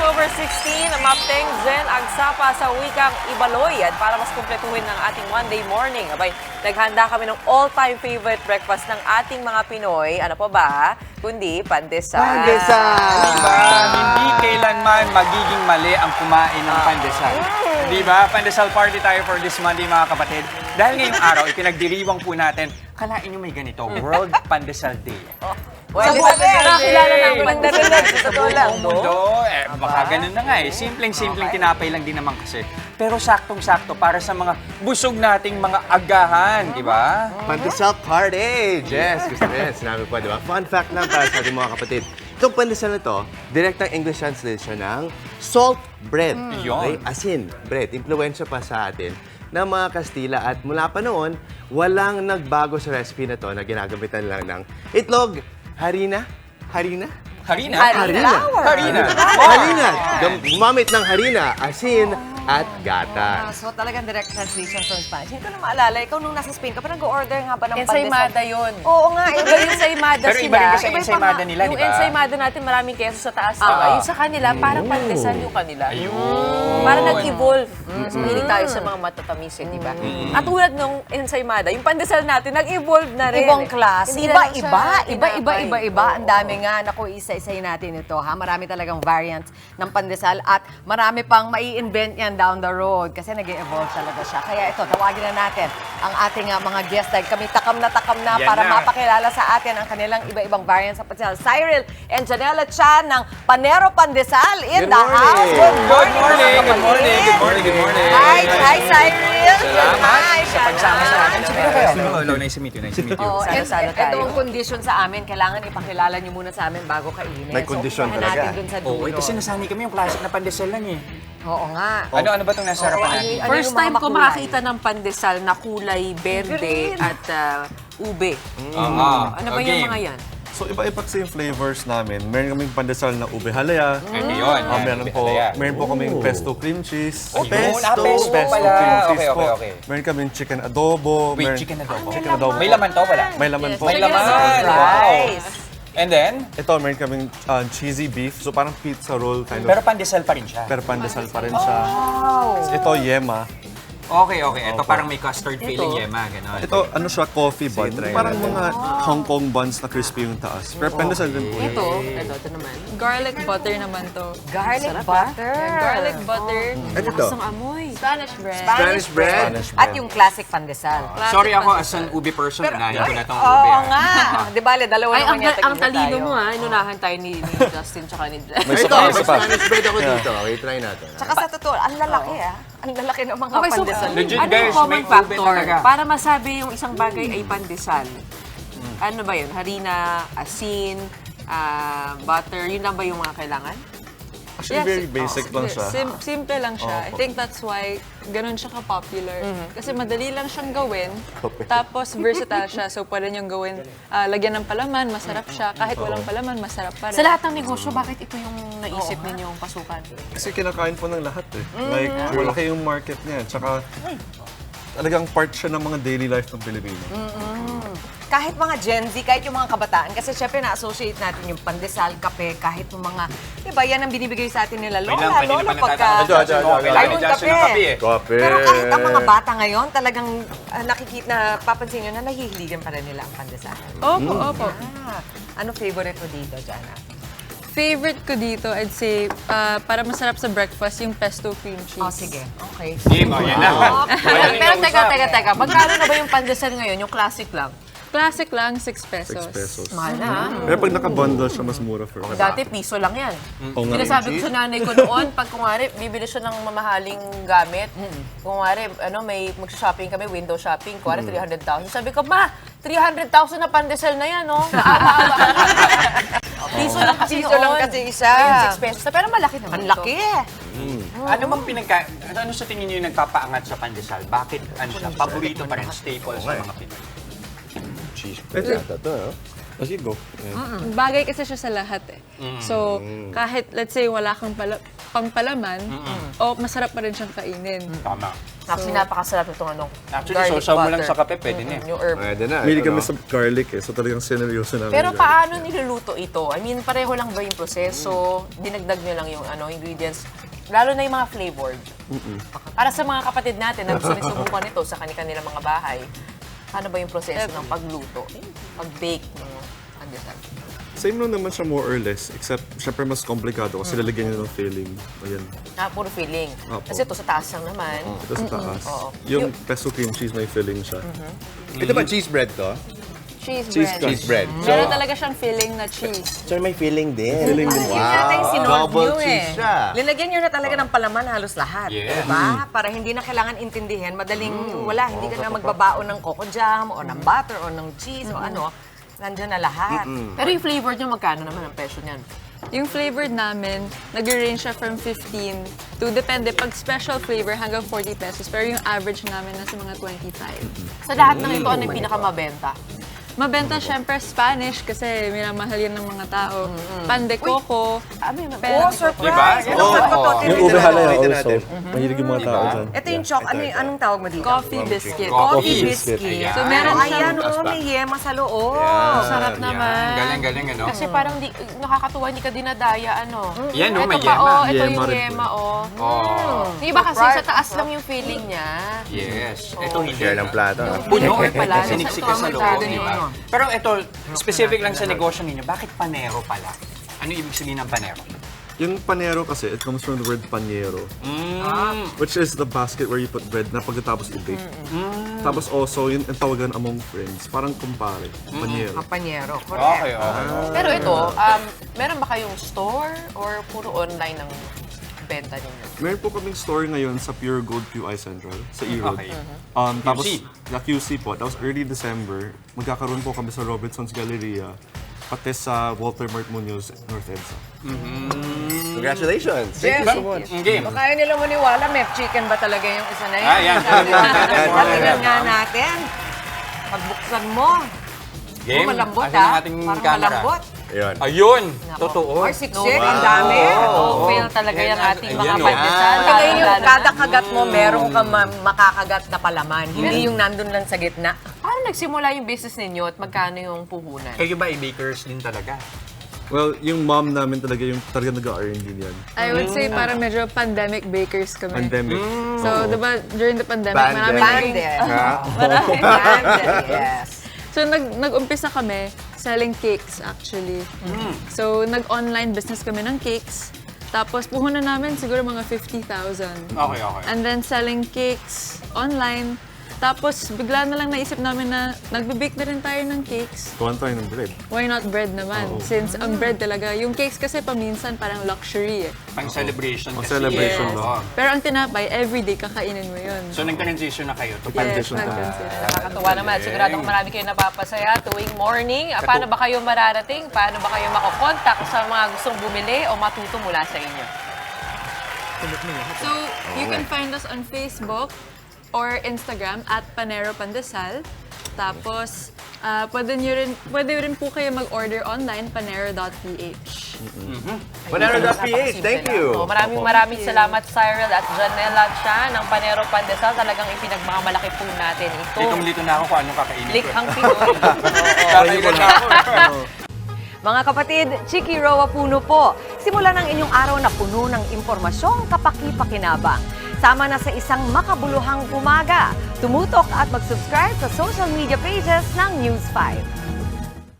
October 16, Mapteng Zen Agsapa sa wikang Ibaloy. At para mas kumpletuhin ng ating Monday morning, abay, naghanda kami ng all-time favorite breakfast ng ating mga Pinoy. Ano pa ba? Kundi pandesal. Pandesal! Diba? Hindi kailanman magiging mali ang kumain ng pandesal. Diba? Pandesal party tayo for this Monday, mga kapatid. Dahil ngayong araw, ipinagdiriwang po natin, kalain nyo may ganito, World Pandesal Day. Well, nakakilala ng pandesal sa totoo lang. Mundo, baka ganun na nga eh. Simpleng-simpleng tinapay lang din naman kasi. Pero saktong-sakto para sa mga busog nating mga agahan, di ba? Pandesal party! Yes, gusto ko yan. Sinabi ko, di ba? Fun fact lang para sa ating mga kapatid. Itong pandesal na to, direktang English translation ng salt bread. Yun. Asin, bread. Impluensya pa sa atin ng mga Kastila at mula pa noon, walang nagbago sa recipe na to na ginagamitan lang ng itlog, harina, Harina? harina, gumamit ng harina, asin, at gata. So talagang direct translation from Spanish. Hindi ko na maalala, ikaw nung nasa Spain ka pa nag-order nga ba ng Ensaymada yun. Oo nga, Iba yung ensaymada Pero sila. iba rin kasi Iba-iba ensaymada nga. nila, di Yung ba? ensaymada natin maraming keso sa taas. Diba? Yung sa kanila, parang pandesal yung kanila. Ayun. Parang nag-evolve. Mas mahilig tayo sa mga matatamis, di ba? At tulad nung ensaymada, yung pandesal natin, nag-evolve na rin. Ibang klase. Hindi na lang siya Iba. Ang dami nga. Naku, isa-isayin natin ito. Ha? Marami talagang variants ng pandesal at marami pang mai-invent yan down the road kasi nag-evolve talaga siya. Kaya ito, tawagin na natin ang ating mga guest dahil kami takam na Yan para na. mapakilala sa atin ang kanilang iba-ibang variants ng pandesal. Cyril and Janela Chan ng Panero Pandesal in Good the morning. house. Good morning. Hi, Cyril. Salamat Hi, sa pagsama sa atin. Salamat. Sige kayo. Hello, nice to meet you. Oo, Salo-salo ito tayo. ang kondisyon sa amin. Kailangan ipakilala niyo muna sa amin bago kainin. May kondisyon umpisahan talaga. natin dun sa dulo. Oo, kasi nasanay kami yung classic na pandesal lang eh. Oo nga. Ano ba itong nasa harapan natin? Ano First yung mga time ko makulay? makakita ng pandesal na kulay berde Green. at ube. Ano ba yung mga yan? So, iba-iba kasi yung flavors namin. Meron kaming pandesal na ube halaya. Ayun. Meron po kaming pesto cream cheese. Pesto Pesto pala. cream cheese Okay, po. okay, okay. Meron kaming chicken adobo. Wait, Meron- chicken adobo? Chicken adobo. May laman to, wala? May laman po. May Chicken laman. adobo. Wow. Rice. And then, Ito, meron kaming cheesy beef. So, parang pizza roll kind of. pero pandesal pa rin siya. Pero pandesal pa rin siya. Ito, yema. Okay. Ito parang may custard filling yema, gano'n. Ito, ano siya, coffee bun. try Parang natin. mga Hong Kong buns na crispy yung taas. Pero pandesal din po yun. Ito naman. Garlic butter naman to. Garlic butter. Garlic butter. Ano to? Ang amoy. Spanish bread. Spanish bread? At yung classic pandesal. Sorry ako as an ube person, unahin ko na itong ube. Oo ah. nga. Di ba, dalawa Ay, naman yata ang talino mo ha. Inunahan tayo ni Justin tsaka ni May Ito, isa pa, may isa pa. Spanish bread ako dito. Okay, try natin. Tsaka sa totoo, ang lalaki Ang lalaki ng mga Okay, so pandesal. Legit, ano guys, yung common may ube factor talaga. para masabi yung isang bagay ay pandesal? Ano ba yun? Harina, asin, butter, yun lang ba yung mga kailangan? Actually, very basic lang siya. Simple lang siya. I think that's why ganun siya ka-popular. Kasi madali lang siyang gawin. Tapos versatile siya. So pwede niyong gawin, lagyan ng palaman, masarap siya. Kahit walang palaman, masarap pa rin. Sa lahat ng negosyo, bakit ito yung naisip ninyong pasukan? Kasi kinakain po ng lahat eh. Like, malaki yung market niya. Tsaka, talagang part siya ng mga daily life ng Pilipino. Kahit mga Gen Z, kahit yung mga kabataan, kasi syempre na-associate natin yung pandesal, kape, kahit yung mga, di ba, yan ang binibigay sa atin nila, lola, lolo, pagka... Ayun, kape. Kape. Pero kahit ang mga bata ngayon, talagang nakikita, papansin nyo na nahihiligan pa rin nila ang pandesal. Opo. Ano favorite mo dito, Jana? Favorite ko dito, I'd say, para masarap sa breakfast, yung pesto cream cheese. Oh, sige. Okay. Game, yan na. Pero teka. Magkano na ba yung pandesal ngayon? Yung classic lang? Classic lang, 6 pesos. 6 pesos. Mahal na. Pero pag naka-bundle siya, mas mura for us. Dati piso lang yan. Oo nga. Sinasabi ko sa nanay ko noon, pag kunwari, bibili siya ng mamahaling gamit, kunwari, may mag-shopping kami, window shopping, kunwari 300,000. Sabi ko, ma, 300,000 na pandesal na yan, no? Piso lang kasi Piso lang kasi isa. Yung 6 pesos. Pero malaki naman Ang ito. laki Ano bang ano sa tingin niyo yung nagpapaangat sa pandesal? Bakit ano siya? Paborito pa rin, staple sa mga Pinoy. Cheese bread yata to, no? Sige, go. Bagay kasi siya sa lahat eh. So, kahit let's say wala kang pangpalaman, o masarap pa rin siyang kainin. Tama. Actually, napakasarap itong ano. Actually, garlic sausaw mo lang butter. sa kape, pwede na eh. Yung herb. Pwede na. Mahilig ito, kami no? sa garlic eh. So talagang sineryoso namin. Pero yung garlic. paano niluluto ito? I mean, pareho lang ba yung proseso? Dinagdag nyo lang yung ingredients? Lalo na yung mga flavored. Para sa mga kapatid natin na gusto rin subukan ito sa kanilang mga bahay, ano ba yung proseso ng pagluto? Pag-bake ng pandesal? Same lang naman siya more or less. Except, syempre mas komplikado kasi lalagyan niya ng filling. Ayan. Puro filling. Opo. Kasi ito sa taas lang naman. Ito sa taas. Oo. Yung pesto cream cheese may filling siya. Ito ba cheese bread to? Cheese Cheese bread. Cheese bread. Meron talaga siyang filling na cheese. So may filling din. Filling din. Wow. Yun yata yung sinolve Double nyo cheese siya. Linagyan nyo na talaga ng palaman halos lahat. Yeah. Diba? Para hindi na kailangan intindihin. Madaling wala. Hindi ka na magbabaon ng coco jam o ng butter o ng cheese o ano. Nandiyan na lahat. Pero yung flavor nyo, magkano naman ang presyo niyan? Yung flavored namin, nag-range siya from 15 to, depende, pag special flavor hanggang 40 pesos. Pero yung average namin nasa mga 25. Sa lahat ng ito, ano yung pinakamabenta? Mabenta syempre Spanish kasi minamahal yan ng mga tao. Pan de coco. Oh, surprise! Diba? Ano ba to? Yung Ito ube na, halaya ito also. natin. Mahilig yung mga tao dyan. Ito yung choc. Anong tawag mo dito? Coffee biscuit. Coffee biscuit. Ayan. So meron Oh, siyang... ayan, may yema sa loob. Sarap naman. Galing-galing, ano? Kasi parang nakakatuwa, hindi ka dinadaya, ano. Yan, no, Ito may pa, yema. ito Yema yung rin po. yema, oh. Oh, Di ba kasi sa taas lang yung feeling niya? yes. Ito hindi. Share ng plato. Puno. pala. Siniksik ka sa loob, di ba? Pero ito, specific lang sa negosyo ninyo, bakit panero pala? Ano ibig sabihin ng panero? Yung panero kasi, it comes from the word pañero. Which is the basket where you put bread na pagkatapos i-bake. Tapos also, yung tawagan among friends, parang kumpare, pañero. Kapanyero. Okay, Correct. okay. Pero ito, meron ba kayong store or puro online ang benta ninyo? Meron po kaming store ngayon sa Pure Gold QI Central, sa E-Road. Okay. Tapos, QC. QC po, that was early December. Magkakaroon po kami sa Robinson's Galleria, pati sa Walter Mart Munoz, North EDSA. Congratulations. Thank you so much. Game. Baka ayaw nila maniwala, may chicken ba talaga yung isa na yun? Ah, yan. Tingnan nga natin. Pagbuksan mo. Game. Malambot Asan ang ha? ating Parang camera? malambot. Ayun. Ayun! Totoo. Or siksik, ang dami. Oh, fail talaga yung ating mga Ayan, pandesal. Kaya yung kada kagat mo, meron kang makakagat na palaman. Hindi yung nandun lang sa gitna. Paano nagsimula yung business ninyo at magkano yung puhunan? Kayo ba bakers din talaga? Well, yung mom namin talaga yung talaga nag-R&D niyan. I would say parang medyo pandemic bakers kami. Pandemic. So, diba, during the pandemic, Pandemic. marami Bande. Yes. So, nag-umpisa kami selling cakes actually. So, nag-online business kami ng cakes. Tapos, puhunan namin siguro mga 50,000. Okay, okay. And then, selling cakes online. Tapos, bigla na lang naisip namin na nagbe-bake na rin tayo ng cakes. Kuhan tayo ng bread. Why not bread naman? Since ang bread talaga, yung cakes kasi paminsan parang luxury eh. Pang celebration Pang kasi. celebration Yes. lang. Oo. Pero ang tinapay, everyday kakainin mo yun. So, nag-transition na kayo to Yes, pandesal. nag-transition. Nakakatuwa naman. Siguradong marami kayo napapasaya tuwing morning. Paano ba kayo mararating? Paano ba kayo makokontak sa mga gustong bumili o matuto mula sa inyo? So, you can find us on Facebook or Instagram at Panero Pandesal. Tapos, pwede rin po kayo mag-order online, panero.ph. Panero.ph. Thank you. So, maraming salamat, Cyril at Janela Chan ng Panero Pandesal. Talagang ipinagmamalaki po natin ito. Litong-lito na ako kung anong kakainin ko. Likhang Pinoy. Kakainin na ako. Mga kapatid, Chiki Roa Puno po. Simulan ang inyong araw na puno ng impormasyong kapaki-pakinabang. Sama na sa isang makabuluhang umaga. Tumutok at mag-subscribe sa social media pages ng News 5.